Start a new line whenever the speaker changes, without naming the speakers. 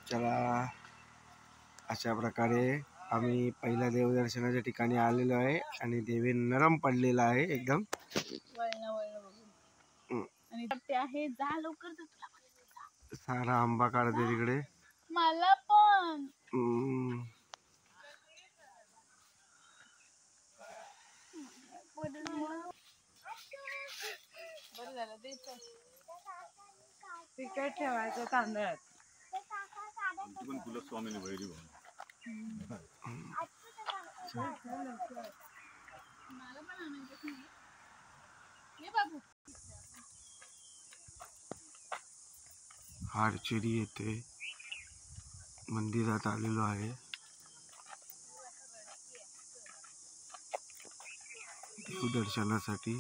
चला, अशा प्रकारे आम्ही पहिल्या देवदर्शनाच्या ठिकाणी आलेलो आहे आणि देवी नरम पडलेला आहे एकदम. सारा आंबा काढते तिकडे.
मला पण तिकडे ठेवायचं तांदळात. कुलस्वामीने वैरी
हारचेरी येथे मंदिरात आलेलो आहे. देवदर्शनासाठी